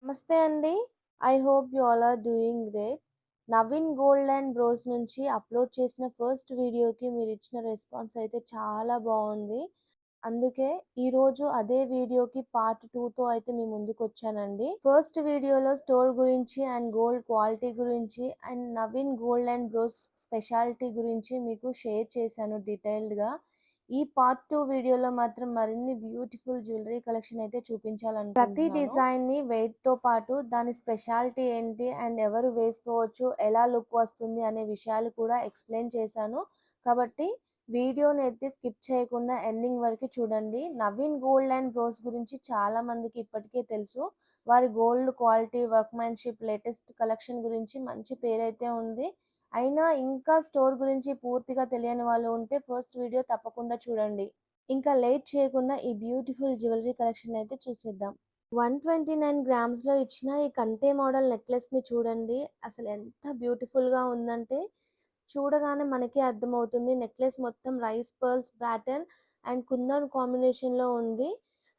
నమస్తే అండి. I hope you all are doing great. Naveen gold and bros నుంచి upload చేసిన ఫస్ట్ వీడియోకి మీరిచ్చిన రెస్పాన్స్ అయితే చాలా బావుంది. అందుకే ఈరోజు అదే వీడియోకి పార్ట్ 2తో అయితే మీ ముందుకొచ్చానండి. ఫస్ట్ వీడియోలో స్టోర్ గురించి అండ్ గోల్డ్ క్వాలిటీ గురించి and Naveen gold and bros speciality గురించి మీకు షేర్ చేశాను డీటెయిల్డ్‌గా. ఈ పార్ట్ 2 వీడియోలో మాత్రం మరిన్ని బ్యూటిఫుల్ జ్యువెలరీ కలెక్షన్ అయితే ప్రతి డిజైన్‌ని వెయిట్‌తో పాటు దాని స్పెషాలిటీ ఏంటి అండ్ ఎవరు వేసుకోవచ్చు, ఎలా లుక్ వస్తుంది అనే విషయాలు కూడా ఎక్స్‌ప్లెయిన్ చేశాను. కాబట్టి వీడియోని అయితే స్కిప్ చేయకుండా ఎండింగ్ వరకు చూడండి. నవీన్ గోల్డ్ అండ్ బ్రోస్ గురించి చాలా మందికి ఇప్పటికే తెలుసు. వారి gold quality, workmanship, latest collection గురించి మంచి పేరైతే ఉంది. అయినా ఇంకా స్టోర్ గురించి పూర్తిగా తెలియని వాళ్ళు ఉంటే ఫస్ట్ వీడియో తప్పకుండా చూడండి. ఇంకా లేట్ చేయకుండా ఈ బ్యూటిఫుల్ జ్యువెలరీ కలెక్షన్ అయితే చూసేద్దాం. 129 గ్రామ్స్‌లో ఇచ్చిన ఈ కంటే మోడల్ నెక్లెస్‌ని చూడండి. అసలు ఎంత బ్యూటిఫుల్‌గా ఉందంటే, చూడగానే మనకే అర్థమవుతుంది. నెక్లెస్ మొత్తం rice pearls pattern and kundan కాంబినేషన్‌లో ఉంది.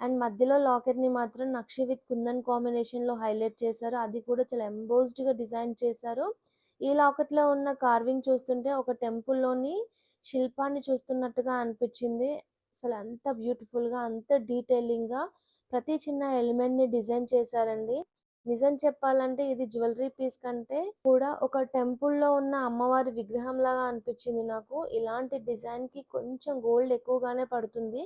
అండ్ మధ్యలో లాకెట్‌ని మాత్రం నక్షి విత్ కుందన్ కాంబినేషన్‌లో హైలైట్ చేశారు. అది కూడా చాలా ఎంబోస్డ్‌గా డిజైన్ చేశారు. ఈ లాకెట్‌లో ఉన్న కార్వింగ్ చూస్తుంటే ఒక టెంపుల్‌లోని శిల్పాన్ని చూస్తున్నట్టుగా అనిపించింది. అసలు అంత బ్యూటిఫుల్‌గా, అంత డీటెయిలింగ్‌గా ప్రతి చిన్న ఎలిమెంట్‌ని డిజైన్ చేశారండి. నిజం చెప్పాలంటే ఇది జ్యువెలరీ పీస్ కంటే కూడా ఒక టెంపుల్‌లో ఉన్న అమ్మవారి విగ్రహంలాగా అనిపించింది నాకు. ఇలాంటి డిజైన్‌కి కొంచెం గోల్డ్ ఎక్కువగానే పడుతుంది.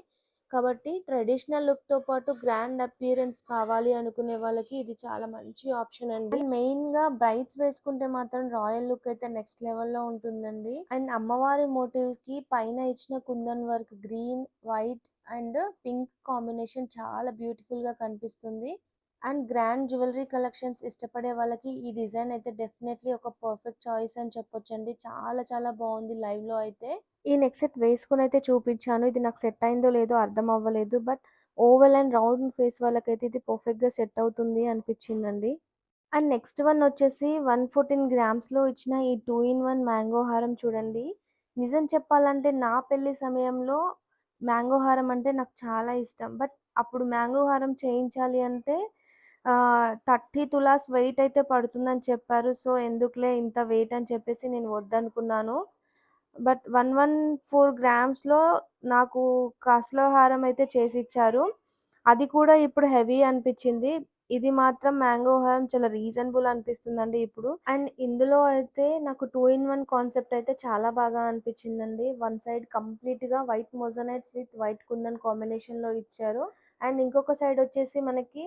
కాబట్టి ట్రెడిషనల్ లుక్‌తో పాటు గ్రాండ్ అపియరెన్స్ కావాలి అనుకునే వాళ్ళకి ఇది చాలా మంచి ఆప్షన్ అండి. అండ్ మెయిన్‌గా బ్రైడ్స్ వేసుకుంటే మాత్రం రాయల్ లుక్ అయితే నెక్స్ట్ లెవెల్‌లో ఉంటుందండి. అండ్ అమ్మవారి మోటివ్స్‌కి పైన ఇచ్చిన kundan work green, white and pink combination చాలా బ్యూటిఫుల్‌గా కనిపిస్తుంది. అండ్ గ్రాండ్ జ్యువెలరీ కలెక్షన్స్ ఇష్టపడే వాళ్ళకి ఈ డిజైన్ అయితే డెఫినెట్లీ ఒక పర్ఫెక్ట్ చాయిస్ అని చెప్పొచ్చండి. చాలా చాలా బాగుంది లైవ్‌లో అయితే. ఈ నెక్ సెట్ వేసుకొనైతే చూపించాను. ఇది నాకు సెట్ అయిందో లేదో అర్థం అవ్వలేదు. But oval and round face వాళ్ళకైతే ఇది పర్ఫెక్ట్‌గా సెట్ అవుతుంది అనిపించిందండి. అండ్ నెక్స్ట్ వన్ వచ్చేసి 114 గ్రామ్స్‌లో ఇచ్చిన ఈ 2 ఇన్ 1 మ్యాంగో హారం చూడండి. నిజం చెప్పాలంటే నా పెళ్లి సమయంలో మ్యాంగో హారం అంటే నాకు చాలా ఇష్టం. బట్ అప్పుడు మ్యాంగో హారం చేయించాలి అంటే 30 తులాస్ వెయిట్ అయితే పడుతుందని చెప్పారు. సో, ఎందుకులే ఇంత వెయిట్ అని చెప్పేసి నేను వద్దనుకున్నాను. బట్ 114 గ్రామ్స్‌లో నాకు కాసుల హారం అయితే చేసిచ్చారు. అది కూడా ఇప్పుడు హెవీ అనిపిచ్చింది. ఇది మాత్రం మ్యాంగో హారం చాలా రీజనబుల్ అనిపిస్తుందండి ఇప్పుడు. అండ్ ఇందులో అయితే నాకు 2 ఇన్ 1 కాన్సెప్ట్ అయితే చాలా బాగా అనిపిచ్చిందండి. వన్ సైడ్ కంప్లీట్‌గా వైట్ మోజనైట్స్ విత్ వైట్ కుందన్ కాంబినేషన్‌లో ఇచ్చారు. అండ్ ఇంకొక సైడ్ వచ్చేసి మనకి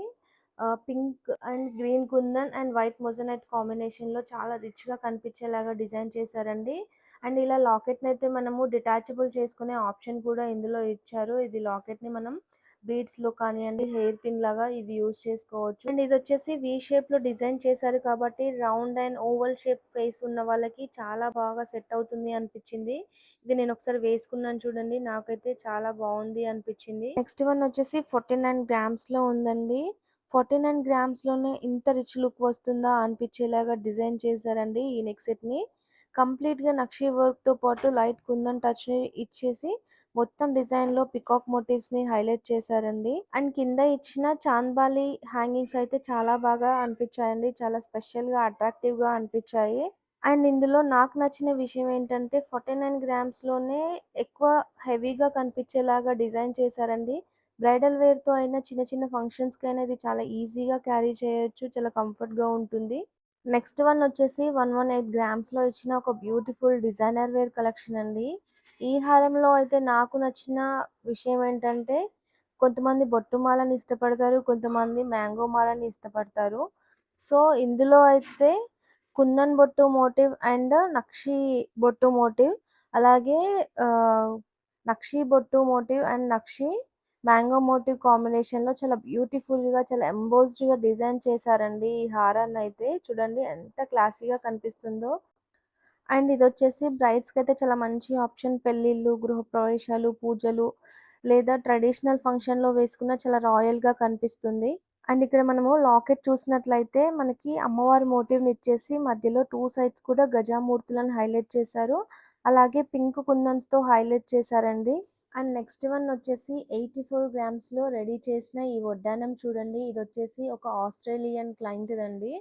pink and green kundan and white moissanite కాంబినేషన్‌లో చాలా రిచ్‌గా కనిపించేలాగా డిజైన్ చేశారండి. అండ్ ఇలా లాకెట్‌నైతే మనము డిటాచబుల్ చేసుకునే ఆప్షన్ కూడా ఇందులో ఇచ్చారు. ఇది లాకెట్‌ని మనం బీడ్స్‌లో కానియండి, హెయిర్ పిన్ లాగా ఇది యూజ్ చేసుకోవచ్చు. అండ్ ఇదొచ్చేసి వి షేప్‌లో డిజైన్ చేశారు కాబట్టి round and oval shape face ఉన్న వాళ్ళకి చాలా బాగా సెట్ అవుతుంది అనిపించింది. ఇది నేను ఒకసారి వేసుకున్నాను చూడండి. నాకైతే చాలా బాగుంది అనిపించింది. నెక్స్ట్ వన్ వచ్చేసి 49 గ్రామ్స్‌లో ఉందండి. 49 గ్రామ్స్‌లోనే ఇంత రిచ్ లుక్ వస్తుందా అనిపించేలాగా డిజైన్ చేశారండి ఈ నెక్ సెట్‌ని. కంప్లీట్‌గా నక్షి వర్క్‌తో పాటు లైట్ కుందన్ టచ్‌ని ఇచ్చేసి మొత్తం డిజైన్‌లో పికాక్ మోటివ్స్‌ని హైలైట్ చేశారండి. అండ్ కింద ఇచ్చిన చాంద్బాలి హ్యాంగింగ్స్ అయితే చాలా బాగా అనిపించాయండి. చాలా స్పెషల్‌గా, అట్రాక్టివ్‌గా అనిపించాయి. అండ్ ఇందులో నాకు నచ్చిన విషయం ఏంటంటే 49 గ్రామ్స్‌లోనే ఎక్కువ హెవీగా కనిపించేలాగా డిజైన్ చేశారండి. బ్రైడల్ వేర్‌తో అయినా చిన్న చిన్న ఫంక్షన్స్‌కైనా ఇది చాలా ఈజీగా క్యారీ చేయొచ్చు. చాలా కంఫర్ట్‌గా ఉంటుంది. నెక్స్ట్ వన్ వచ్చేసి 118 గ్రామ్స్‌లో ఇచ్చిన ఒక బ్యూటిఫుల్ డిజైనర్ వేర్ కలెక్షన్ అండి. ఈ హారంలో అయితే నాకు నచ్చిన విషయం ఏంటంటే కొంతమంది బొట్టు మాలని ఇష్టపడతారు. కొంతమంది మ్యాంగో మాలని ఇష్టపడతారు. సో, ఇందులో అయితే కుందన్ బొట్టు మోటివ్ అండ్ నక్షి బొట్టు మోటివ్ అలాగే ఆహ్, నక్షి బొట్టు మోటివ్ అండ్ నక్షి మ్యాంగో మోటివ్ కాంబినేషన్‌లో చాలా బ్యూటిఫుల్‌గా, చాలా ఎంబోస్డ్‌గా డిజైన్ చేశారండి ఈ హారాన్నయితే. చూడండి ఎంత క్లాసీగా కనిపిస్తుందో. అండ్ ఇదొచ్చేసి బ్రైడ్స్‌కైతే చాలా మంచి ఆప్షన్. పెళ్ళిళ్ళు, గృహప్రవేశాలు, పూజలు లేదా ట్రెడిషనల్ ఫంక్షన్‌లో వేసుకున్న చాలా రాయల్‌గా కనిపిస్తుంది. అండ్ ఇక్కడ మనము లాకెట్ చూసినట్లయితే మనకి అమ్మవారి మోటివ్‌నిచ్చేసి మధ్యలో 2 సైడ్స్ కూడా గజామూర్తులను హైలైట్ చేశారు. అలాగే పింక్ కుందన్స్‌తో హైలైట్ చేశారండి. అండ్ నెక్స్ట్ వన్ వచ్చేసి 84 గ్రామ్స్‌లో రెడీ చేసిన ఈ వడ్డానం చూడండి. ఇదొచ్చేసి ఒక ఆస్ట్రేలియన్ క్లయింట్‌దండి.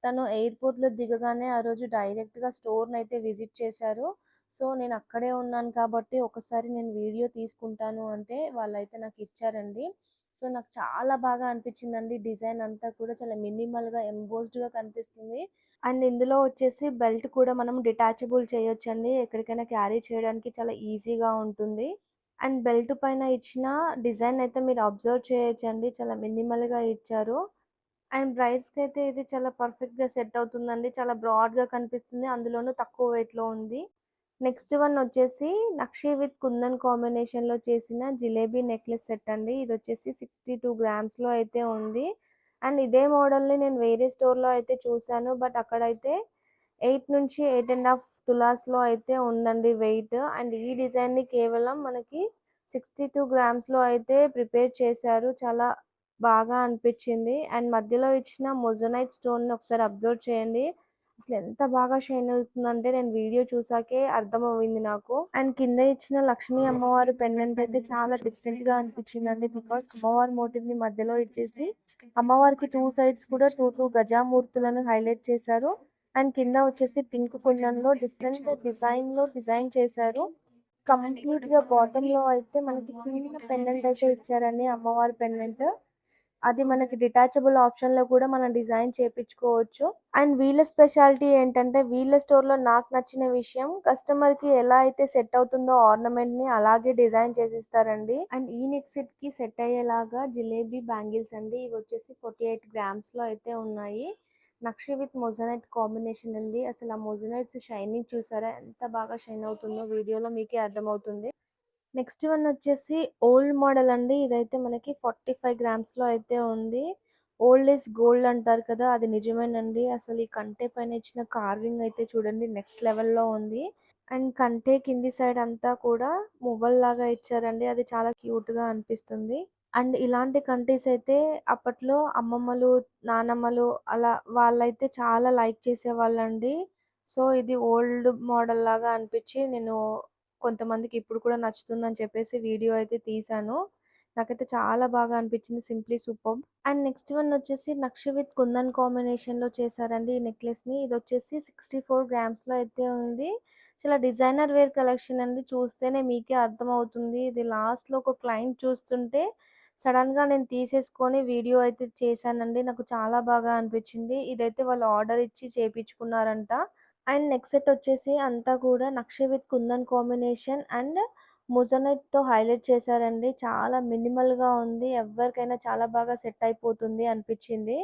తను ఎయిర్‌పోర్ట్‌లో దిగగానే ఆ రోజు డైరెక్ట్‌గా స్టోర్‌నైతే విజిట్ చేశారు. సో, నేను అక్కడే ఉన్నాను కాబట్టి ఒకసారి నేను వీడియో తీసుకుంటాను అంటే వాళ్ళైతే నాకిచ్చారండి. సో, నాకు చాలా బాగా అనిపించిందండి. డిజైన్ అంతా కూడా చాలా మినిమల్‌గా ఎంబోస్డ్‌గా కనిపిస్తుంది. అండ్ ఇందులో వచ్చేసి బెల్ట్ కూడా మనం డిటాచబుల్ చేయొచ్చండి. ఎక్కడికైనా క్యారీ చేయడానికి చాలా ఈజీగా ఉంటుంది. అండ్ బెల్ట్ పైన ఇచ్చిన డిజైన్ అయితే మీరు అబ్జర్వ్ చేయొచ్చండి. చాలా మినిమల్‌గా ఇచ్చారు. అండ్ బ్రైడ్స్‌కైతే ఇది చాలా పర్ఫెక్ట్‌గా సెట్ అవుతుందండి. చాలా బ్రాడ్‌గా కనిపిస్తుంది. అందులోనూ తక్కువ వెయిట్‌లో ఉంది. నెక్స్ట్ వన్ వచ్చేసి నక్షి విత్ కుందన్ కాంబినేషన్‌లో చేసిన జిలేబీ నెక్లెస్ సెట్ అండి. ఇదొచ్చేసి 62 గ్రామ్స్‌లో అయితే ఉంది. అండ్ ఇదే మోడల్‌ని నేను వేరే స్టోర్‌లో అయితే చూసాను. బట్ అక్కడైతే 8-8 ½ తులాస్‌లో అయితే ఉందండి వెయిట్. అండ్ ఈ డిజైన్‌ని కేవలం మనకి 62 గ్రామ్స్‌లో అయితే ప్రిపేర్ చేశారు. చాలా బాగా అనిపిచ్చింది. అండ్ మధ్యలో ఇచ్చిన మొజనైట్ స్టోన్‌ని ఒకసారి అబ్జర్వ్ చేయండి. అసలెంత బాగా షైన్ అవుతుందంటే నేను వీడియో చూసాకే అర్థమవ్వింది నాకు. అండ్ కింద ఇచ్చిన లక్ష్మీ అమ్మవారి పెండెంట్ అయితే చాలా డిఫరెంట్‌గా అనిపించిందండి. బికాజ్ అమ్మవారి మోటివ్‌ని మధ్యలో ఇచ్చేసి అమ్మవారికి 2 సైడ్స్ కూడా 2 గజామూర్తులను హైలైట్ చేశారు. అండ్ కింద వచ్చేసి పింక్ కుందన్‌లో డిఫరెంట్ డిజైన్‌లో డిజైన్ చేశారు. కంప్లీట్‌గా బాటమ్‌లో అయితే మనకి చిన్న పెండెంట్ అయితే ఇచ్చారండి అమ్మవారి పెండెంట్. అది మనకి డిటాచబుల్ ఆప్షన్‌లో కూడా మనం డిజైన్ చేపిచ్చుకోవచ్చు. అండ్ వీళ్ళ స్పెషాలిటీ ఏంటంటే, వీళ్ళ స్టోర్‌లో నాకు నచ్చిన విషయం కస్టమర్‌కి ఎలా అయితే సెట్ అవుతుందో ఆర్నమెంట్‌ని అలాగే డిజైన్ చేసిస్తారండి. అండ్ ఈ నెక్ సెట్‌కి సెట్ అయ్యేలాగా జిలేబీ బ్యాంగిల్స్ అండి. ఇవొచ్చేసి 48 గ్రామ్స్‌లో అయితే ఉన్నాయి. నక్షి విత్ మొజనైట్ కాంబినేషన్ అండి. అసలు ఆ మొజనైట్స్ షైనింగ్ చూసారా? ఎంత బాగా షైన్ అవుతుందో వీడియోలో మీకే అర్థమవుతుంది. నెక్స్ట్ వన్ వచ్చేసి ఓల్డ్ మోడల్ అండి. ఇదైతే మనకి 45 గ్రామ్స్‌లో అయితే ఉంది. ఓల్డ్ ఈజ్ గోల్డ్ అంటారు కదా! అది నిజమేనండి. అసలు ఈ కంటె పైన ఇచ్చిన కార్వింగ్ అయితే చూడండి నెక్స్ట్ లెవెల్‌లో ఉంది. అండ్ కంటె కింది సైడ్ అంతా కూడా మువ్వల్లాగా ఇచ్చారండి. అది చాలా క్యూట్‌గా అనిపిస్తుంది. అండ్ ఇలాంటి కంటెస్ అయితే అప్పట్లో అమ్మమ్మలు, నానమ్మలు అలా వాళ్ళైతే చాలా లైక్ చేసేవాళ్ళండి. సో, ఇది ఓల్డ్ మోడల్ లాగా అనిపిచ్చి నేను కొంతమందికి ఇప్పుడు కూడా నచ్చుతుందని చెప్పేసి వీడియో అయితే తీశాను. నాకైతే చాలా బాగా అనిపించింది. Simply superb. And next one వచ్చేసి నక్షి విత్ కుందన్ కాంబినేషన్‌లో చేశారండి ఈ నెక్లెస్‌ని. ఇదొచ్చేసి 64 గ్రామ్స్‌లో అయితే ఉంది. చాలా డిజైనర్ వేర్ కలెక్షన్ అండి. చూస్తేనే మీకే అర్థమవుతుంది. ఇది లాస్ట్‌లో ఒక క్లయింట్ చూస్తుంటే సడెన్‌గా నేను తీసేసుకొని వీడియో అయితే చేశానండి. నాకు చాలా బాగా అనిపించింది. ఇదైతే వాళ్ళు ఆర్డర్ ఇచ్చి చేపించుకున్నారంట. అండ్ నెక్స్ట్ సెట్ వచ్చేసి అంతా కూడా nakshi with kundan combination and మొజనైట్‌తో హైలైట్ చేశారండి. చాలా మినిమల్‌గా ఉంది. ఎవ్వరికైనా చాలా బాగా సెట్ అయిపోతుంది అనిపిచ్చింది.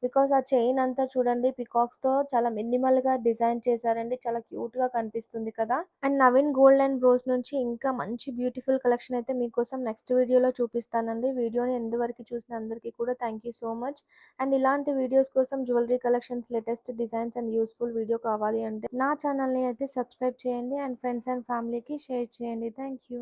బికాజ్ ఆ చైన్ అంతా చూడండి పికాక్స్‌తో చాలా మినిమల్‌గా డిజైన్ చేశారండి. చాలా క్యూట్‌గా కనిపిస్తుంది కదా! And Naveen gold and bros నుంచి ఇంకా మంచి బ్యూటిఫుల్ కలెక్షన్ అయితే మీకోసం నెక్స్ట్ వీడియోలో చూపిస్తానండి. వీడియోని ఎండ్ వరకు చూసిన అందరికీ కూడా thank you so much. And ఇలాంటి వీడియోస్ కోసం jewellery collections, latest designs and useful video కావాలి అంటే నా ఛానల్‌ని అయితే సబ్స్క్రైబ్ చేయండి. అండ్ ఫ్రెండ్స్ అండ్ ఫ్యామిలీకి షేర్ చేయండి. Thank you.